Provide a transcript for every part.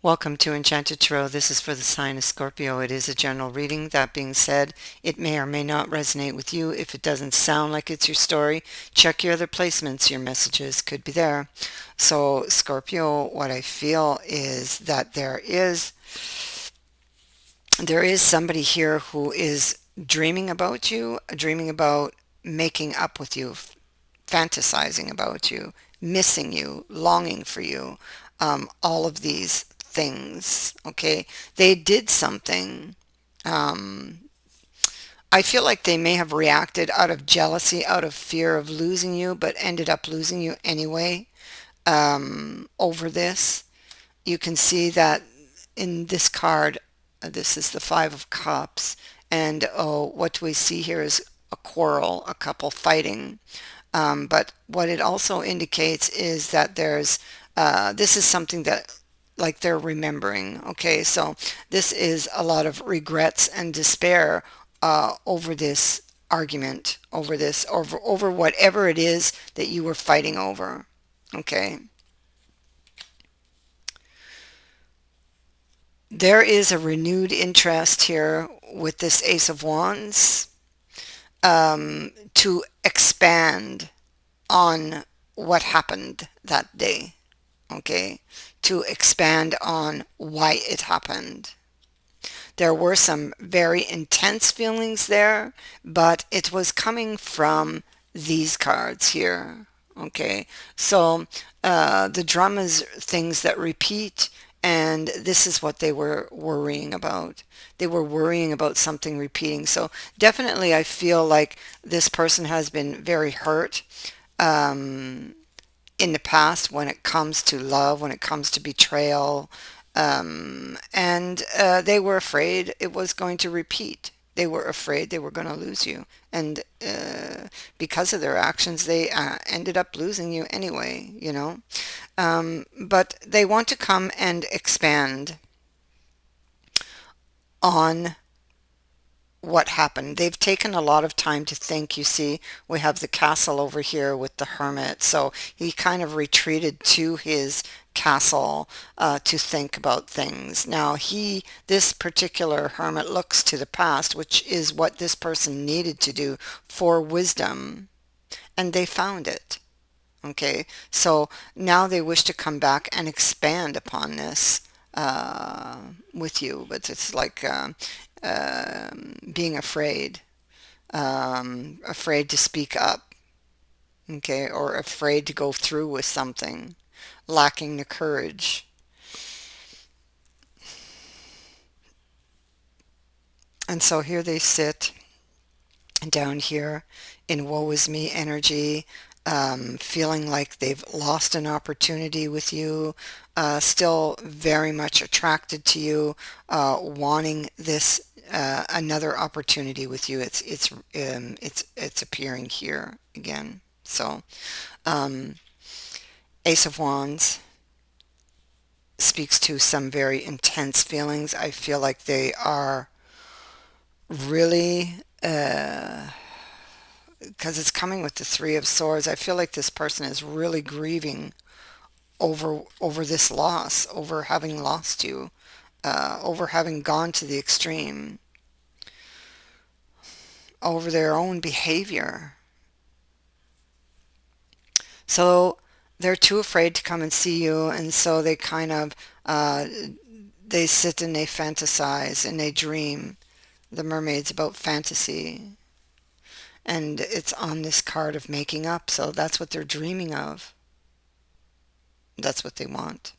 Welcome to Enchanted Tarot. This is for the sign of Scorpio. It is a general reading. That being said, it may or may not resonate with you. If it doesn't sound like it's your story, check your other placements. Your messages could be there. So, Scorpio, what I feel is that there is somebody here who is dreaming about you, dreaming about making up with you, fantasizing about you, missing you, longing for you, all of these things. Okay, they did something. Um, I feel like they may have reacted out of jealousy, out of fear of losing you, but ended up losing you anyway over this. You can see that in this card, this is the Five of Cups, and oh, what we see here is a quarrel, a couple fighting. But what it also indicates is that this is something that like they're remembering. Okay, so this is a lot of regrets and despair over this argument, over whatever it is that you were fighting over. Okay. There is a renewed interest here with this Ace of Wands to expand on what happened that day, okay? To expand on why it happened. There were some very intense feelings there, but it was coming from these cards here, okay? So the drama is things that repeat, and this is what they were worrying about. They were worrying about something repeating. So definitely I feel like this person has been very hurt um, in the past when it comes to love, when it comes to betrayal. And they were afraid it was going to repeat. They were afraid they were going to lose you. And because of their actions, they ended up losing you anyway, you know. But they want to come and expand on what happened. They've taken a lot of time to think. You see, we have the castle over here with the hermit. So he kind of retreated to his castle to think about things. Now this particular hermit looks to the past, which is what this person needed to do for wisdom, and they found it. Okay, so now they wish to come back and expand upon this with you, but it's like being afraid, afraid to speak up, okay, or afraid to go through with something, lacking the courage. And so here they sit down here in woe is me energy, feeling like they've lost an opportunity with you, still very much attracted to you, wanting this another opportunity with you. It's appearing here again. So Ace of Wands speaks to some very intense feelings. I feel like they are really because it's coming with the Three of Swords. I feel like this person is really grieving over this loss, over having lost you, over having gone to the extreme, over their own behavior. So they're too afraid to come and see you, and so they kind of they sit and they fantasize and they dream. The mermaid's about fantasy, and it's on this card of making up. So that's what they're dreaming of. That's what they want.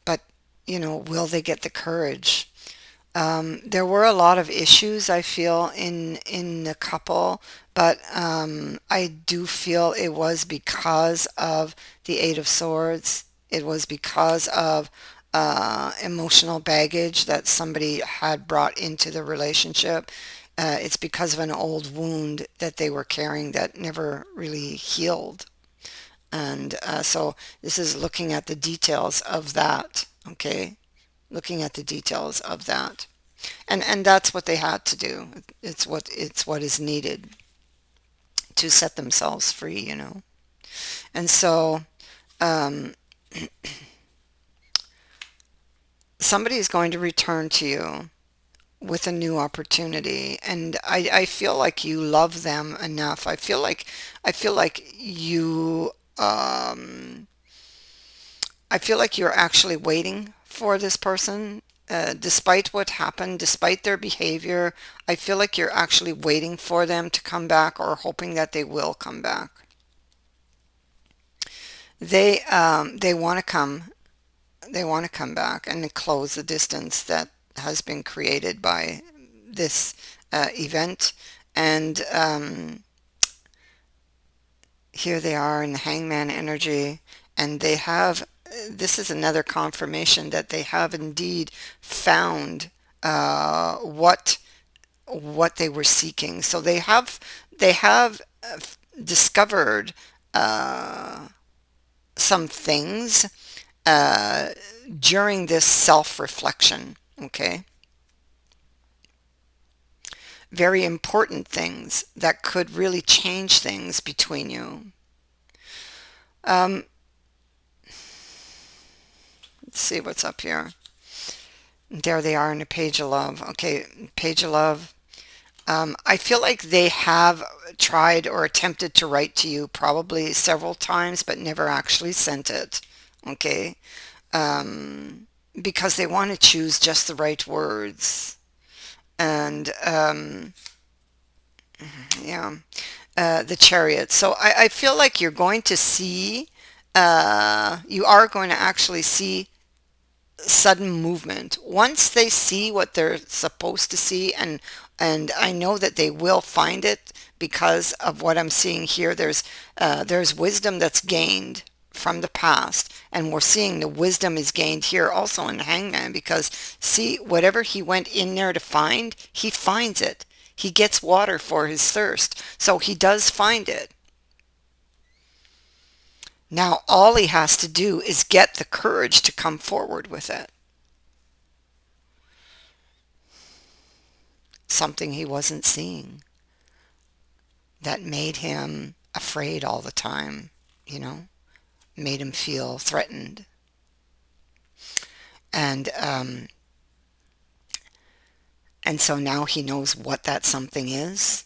But, will they get the courage? There were a lot of issues I feel in the couple, but I do feel it was because of the Eight of Swords. It was because of emotional baggage that somebody had brought into the relationship. It's because of an old wound that they were carrying that never really healed. And so this is looking at the details of that, okay? Looking at the details of that. And that's what they had to do. It's what is needed to set themselves free. And so somebody is going to return to you with a new opportunity, and I feel like you love them enough. I feel like you I feel like you're actually waiting for this person, despite what happened, despite their behavior. I feel like you're actually waiting for them to come back, or hoping that they will come back. They want to come. They want to come back and close the distance that has been created by this event. And here they are in the hangman energy, and they have, this is another confirmation that they have indeed found what they were seeking. So they have discovered some things uh, during this self-reflection. Okay, very important things that could really change things between you. Um, let's see what's up here. There they are in a page of love. Okay, page of love. I feel like they have tried or attempted to write to you probably several times, but never actually sent it. Okay, because they want to choose just the right words. And yeah, the chariot. So I feel like you're going to see, you are going to actually see sudden movement once they see what they're supposed to see. And I know that they will find it because of what I'm seeing here. There's wisdom that's gained from the past, and we're seeing the wisdom is gained here also in the hangman, because see, whatever he went in there to find, he finds it. He gets water for his thirst, so he does find it. Now all he has to do is get the courage to come forward with it. Something he wasn't seeing that made him afraid all the time, you know, made him feel threatened. And and so now he knows what that something is.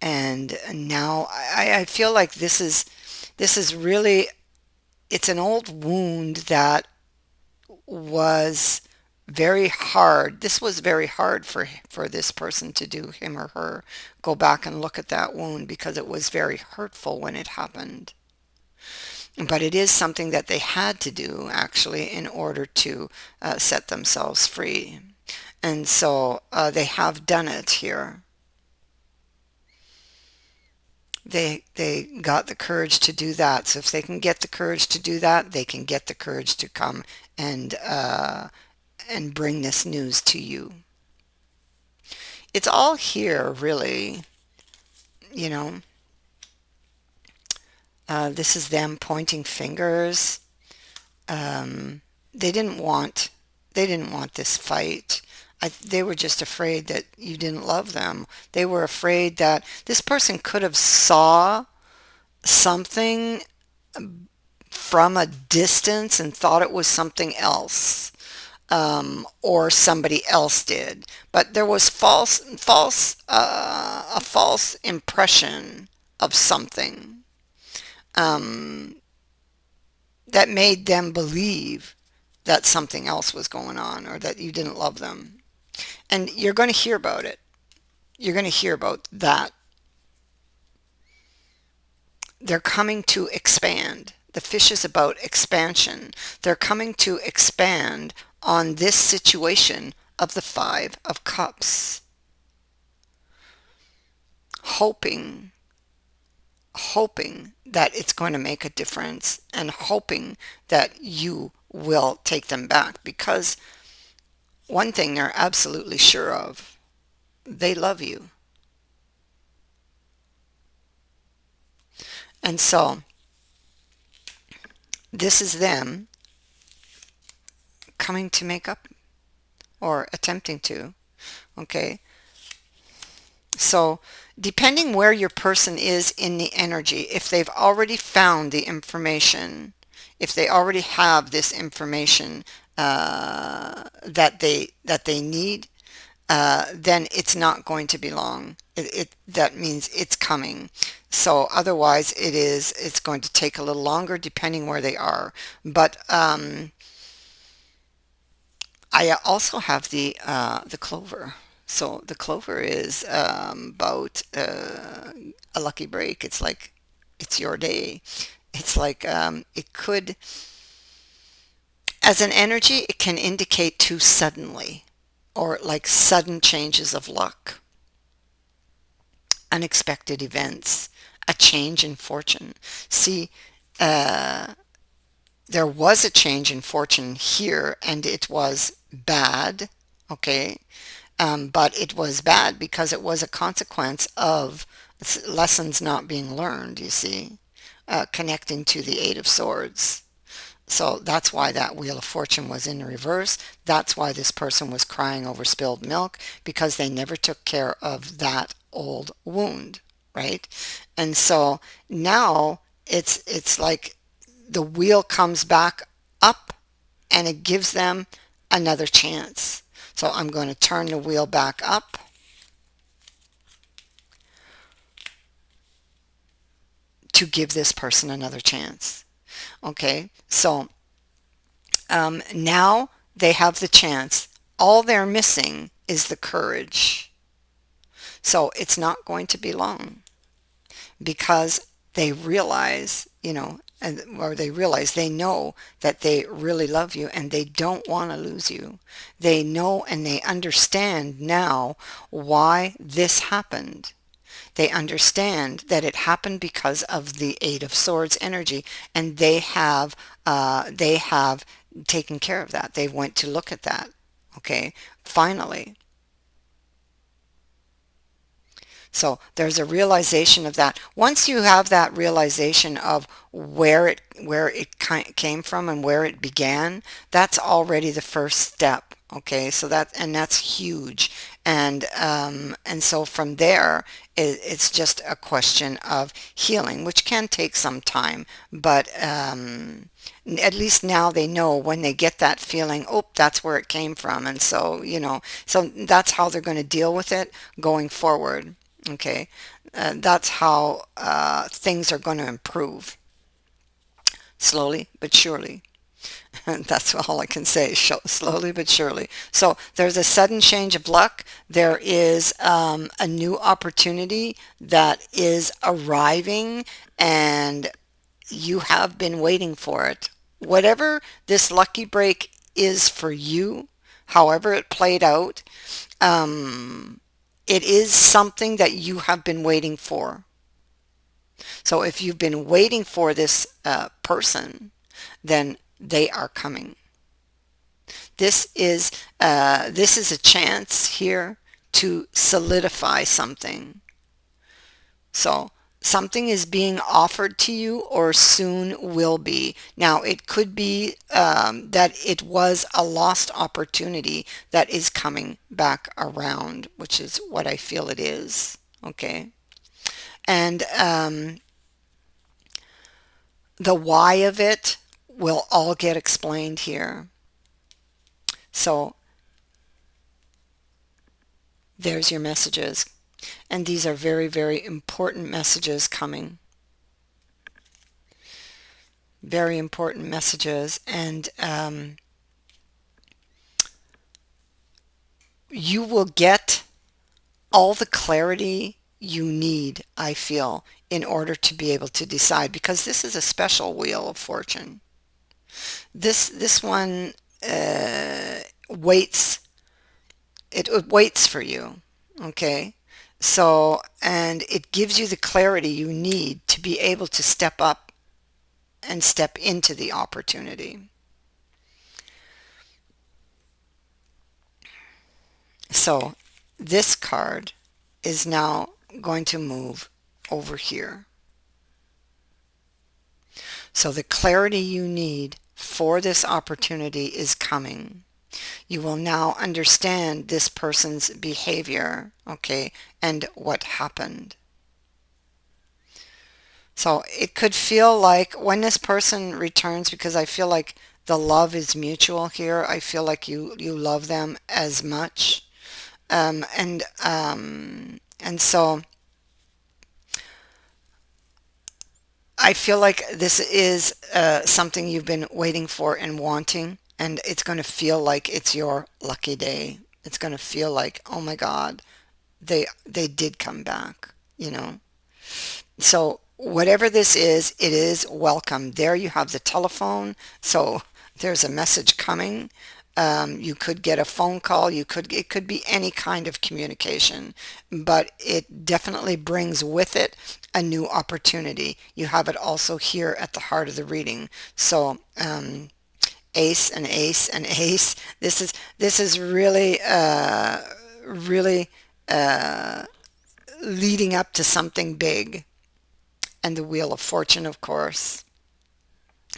And now I feel like this is really, it's an old wound that was very hard. This was very hard for this person to do, him or her, go back and look at that wound, because it was very hurtful when it happened. But it is something that they had to do actually in order to set themselves free. And so they have done it here. They got the courage to do that. So if they can get the courage to do that, they can get the courage to come and bring this news to you. It's all here, really. You know, this is them pointing fingers. Um, they didn't want they didn't want this fight. They were just afraid that you didn't love them. They were afraid that this person could have saw something from a distance and thought it was something else, or somebody else did. But there was a false impression of something um, that made them believe that something else was going on, or that you didn't love them. And you're going to hear about it. You're going to hear about that. They're coming to expand. The fish is about expansion. They're coming to expand on this situation of the Five of Cups, hoping, hoping that it's going to make a difference, and hoping that you will take them back. Because one thing they're absolutely sure of, they love you. And so this is them coming to make up, or attempting to. Okay, so depending where your person is in the energy, if they've already found the information, if they already have this information that they need, then it's not going to be long. That means it's coming. So otherwise, it's going to take a little longer depending where they are. But I also have the clover. So the clover is about a lucky break. It's like it's your day. It's like it could, as an energy, it can indicate too suddenly, or like sudden changes of luck, unexpected events, a change in fortune. See, uh, there was a change in fortune here, and it was bad. Okay. But it was bad because it was a consequence of lessons not being learned, you see, connecting to the Eight of Swords. So that's why that Wheel of Fortune was in reverse. That's why this person was crying over spilled milk, because they never took care of that old wound, right? And so now it's like the wheel comes back up and it gives them another chance. So I'm going to turn the wheel back up to give this person another chance. Okay, so now they have the chance. All they're missing is the courage. So it's not going to be long, because they realize, or they know that they really love you and they don't want to lose you. They know and they understand now why this happened. They understand that it happened because of the Eight of Swords energy, and they have taken care of that. They went to look at that. Okay, finally. So there's a realization of that. Once you have that realization of where it came from and where it began, that's already the first step. Okay, so that's huge, and so from there, it's just a question of healing, which can take some time. But at least now they know when they get that feeling, oh, that's where it came from, and so that's how they're going to deal with it going forward. Okay, that's how things are going to improve, slowly but surely. That's all I can say, slowly but surely. So there's a sudden change of luck. There is a new opportunity that is arriving, and you have been waiting for it. Whatever this lucky break is for you, however it played out, it is something that you have been waiting for. So if you've been waiting for this person, then they are coming. This is a chance here to solidify something. So something is being offered to you, or soon will be. Now, it could be that it was a lost opportunity that is coming back around, which is what I feel it is. Okay. And the why of it will all get explained here. So there's your messages. And these are very, very important messages coming. Very important messages. And you will get all the clarity you need, I feel, in order to be able to decide, because this is a special Wheel of Fortune. This one waits. It waits for you. Okay. So, and it gives you the clarity you need to be able to step up and step into the opportunity. So this card is now going to move over here. So the clarity you need for this opportunity is coming. You will now understand this person's behavior, okay, and what happened. So it could feel like when this person returns, because I feel like the love is mutual here. I feel like you love them as much. And so I feel like this is something you've been waiting for and wanting, and it's going to feel like it's your lucky day. It's going to feel like, oh my God, they did come back, you know. So whatever this is, it is welcome. There you have the telephone. So there's a message coming. You could get a phone call. It could be any kind of communication, but it definitely brings with it a new opportunity. You have it also here at the heart of the reading. So ace and ace and ace. This is really really leading up to something big, and the Wheel of Fortune, of course.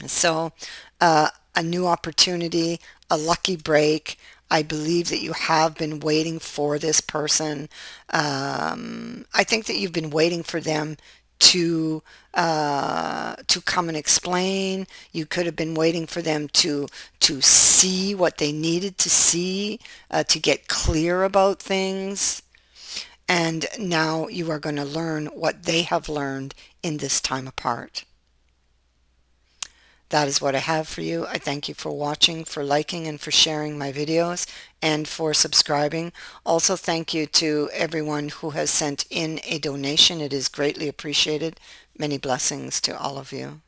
So, a new opportunity, a lucky break. I believe that you have been waiting for this person. I think that you've been waiting for them to come and explain. You could have been waiting for them to see what they needed to see, to get clear about things. And now you are going to learn what they have learned in this time apart. That is what I have for you. I thank you for watching, for liking, and for sharing my videos, and for subscribing. Also, thank you to everyone who has sent in a donation. It is greatly appreciated. Many blessings to all of you.